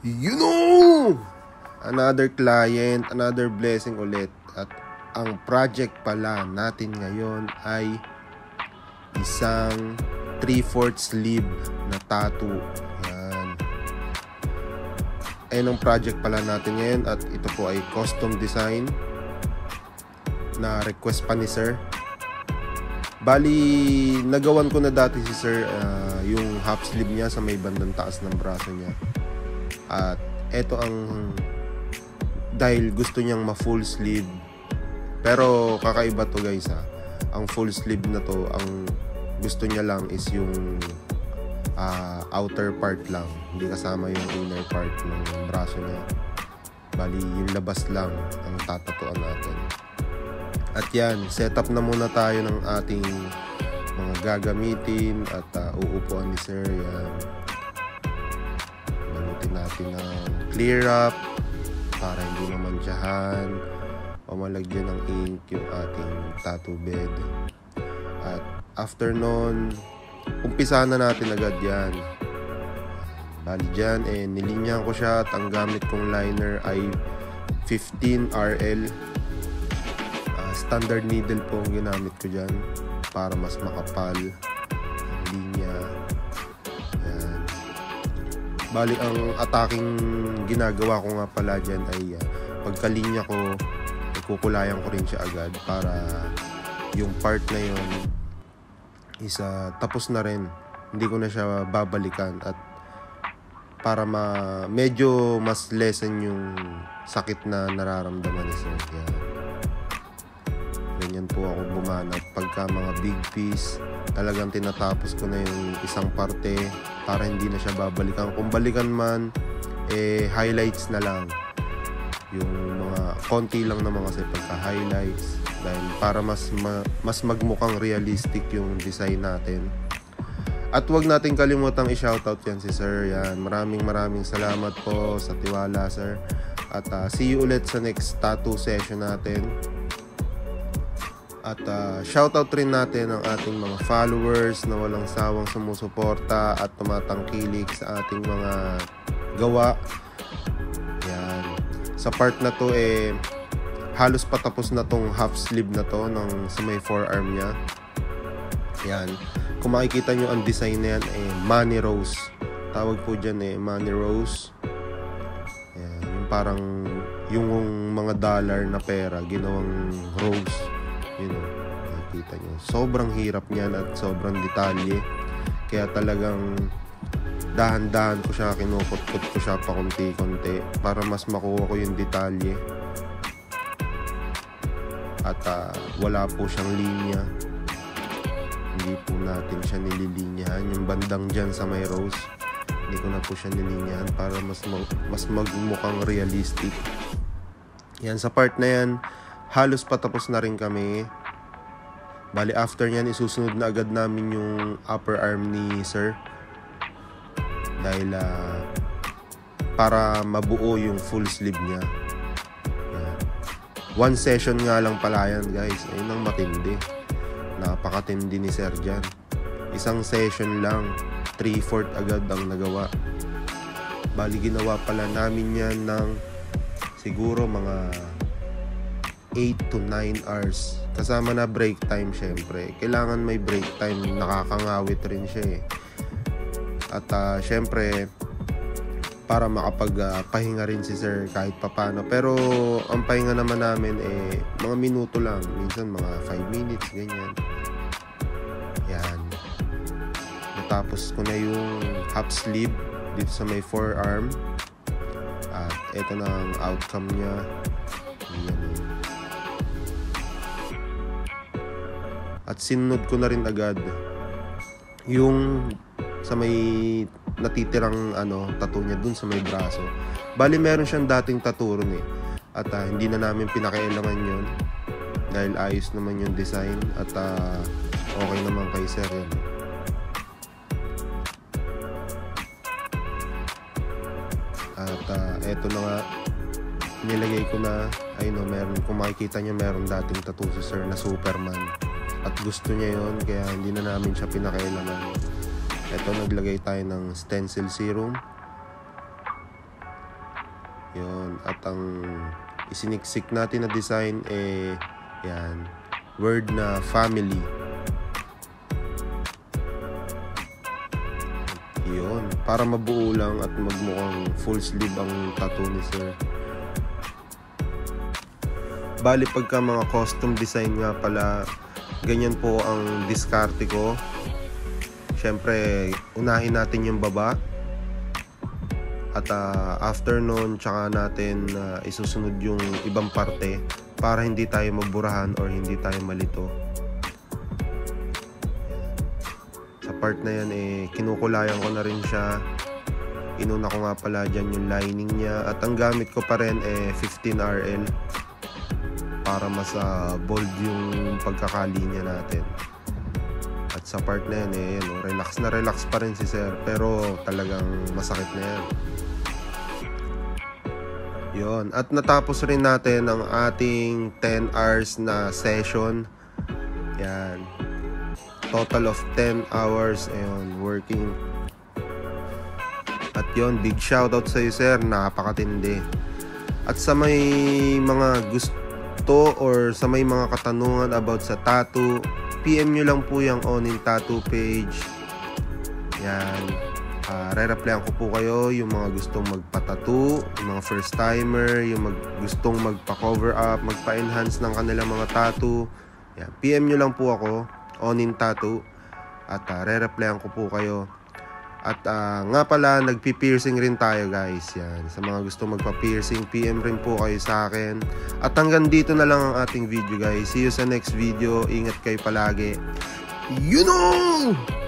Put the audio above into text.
You know! Another client, another blessing ulit. At ang project pala natin ngayon ay isang 3/4 sleeve na tattoo. Yan. Ayan ang project pala natin ngayon at ito po ay custom design na request pa ni sir. Bali, nagawan ko na dati si sir yung half sleeve niya sa may bandang taas ng braso niya. At eto ang dahil gusto niyang ma-full sleeve. Pero kakaiba to guys ha. Ang full sleeve na to, ang gusto niya lang is yung outer part lang. Hindi kasama yung inner part ng braso niya. Bali, yung labas lang ang tatatuan natin. At yan, setup na muna tayo ng ating mga gagamitin at uupuan ni sir. Yan. Balutin natin ng clear up para hindi naman tiyahan o malagyan ng ink yung ating tattoo bed. At after nun, umpisahan na natin agad yan. Bali dyan, nilinyahan ko siya at ang gamit kong liner ay 15 RL. Standard needle po ang ginamit ko dyan para mas makapal ang linya. Yan. Bali, ang attacking ginagawa ko nga pala dyan ay pagkalinya ko, kukulayan ko rin siya agad para yung part na yun is tapos na rin. Hindi ko na siya babalikan at para medyo mas lessen yung sakit na nararamdaman ni sir. Yan. Ganyan po ako bumanat. Pagka mga big piece, talagang tinatapos ko na yung isang parte para hindi na siya babalikan. Kung balikan man, highlights na lang. Yung mga konti lang naman kasi pagka-highlights. Dahil para mas magmukhang realistic yung design natin. At wag natin kalimutang i-shoutout yan si sir. Yan. Maraming salamat po sa tiwala sir. At see you ulit sa next tattoo session natin. At shoutout rin natin ang ating mga followers na walang sawang sumusuporta at tumatangkilik sa ating mga gawa. Yan. Sa part na to halos patapos na tong half sleeve na to sa may forearm niya. Yan. Kung makikita nyo ang design na yan money rose. Tawag po dyan money rose. Yan. Yung parang yung mga dollar na pera ginawang rose. Yun o, nakikita nyo. Sobrang hirap niyan at sobrang detalye. Kaya talagang dahan-dahan ko siya, kinukot-kot ko siya pa konti-konti para mas makuha ko yung detalye. At wala po siyang linya. Hindi po natin siya nililinyahan. Yung bandang dyan sa may rose, hindi ko na po siya nilinyahan para mas magmukhang realistic. Yan, sa part na yan, halos patapos na rin kami. Bali after nyan, isusunod na agad namin yung upper arm ni sir. Dahil para mabuo yung full sleeve niya. Yan. One session nga lang pala yan guys. Ayun ang matindi. Napakatindi ni sir dyan. Isang session lang, 3/4 agad ang nagawa. Bali ginawa pala namin yan ng siguro mga 8 to 9 hours. Kasama na break time syempre. Kailangan may break time. Nakakangawit rin siya At syempre, para makapagpahinga rin si sir kahit papano. Pero ang pahinga naman namin mga minuto lang. Minsan mga 5 minutes, ganyan. Yan. Natapos ko na yung half sleeve dito sa may forearm. At ito na ang outcome niya. Yan. At sinunod ko na rin agad yung sa may natitirang tattoo niya dun sa may braso. Bali meron siyang dating tattoo ron At hindi na namin pinakialaman yun dahil ayos naman yung design at okay naman kay sir yan. At eto na nga, nilagay ko na meron, kung makikita niyo meron dating tattoo si sir na Superman. At gusto niya yon kaya hindi na namin siya pinakailaman. Ito, naglagay tayo ng stencil serum. Yun. At ang isiniksik natin na design yan, word na family. Yun, para mabuo lang at magmukhang full sleeve ang tattoo ni sir. Bali pagka mga custom design nga pala, ganyan po ang diskarte ko. Syempre, unahin natin yung baba. At after nun, tsaka natin isusunod yung ibang parte para hindi tayo maburahan or hindi tayo malito. Sa part na yan, kinukulayan ko na rin siya. Inuna ko nga pala dyan yung lining niya. At ang gamit ko pa rin 15RL para mas bold yung pagkakalinya natin. At sa part na yan, relax na relax pa rin si sir. Pero talagang masakit na yan. Yun. At natapos rin natin ang ating 10 hours na session. Yan. Total of 10 hours working. At yun, big shoutout sa iyo sir. Napakatindi. At sa may mga gusto or sa may mga katanungan about sa tattoo, PM nyo lang po yung Onin Tattoo page. Yan. Re-replyan ko po kayo yung mga gustong magpa-tattoo, yung mga first timer, yung gustong magpa-cover up, magpa-enhance ng kanilang mga tattoo. Yan. PM nyo lang po ako, Onin Tattoo, at re-replyan ko po kayo. At nga pala, nagpi-piercing rin tayo guys. Yan. Sa mga gustong magpa-piercing, PM rin po kayo sa akin. At hanggang dito na lang ang ating video guys. See you sa next video. Ingat kayo palagi. You know!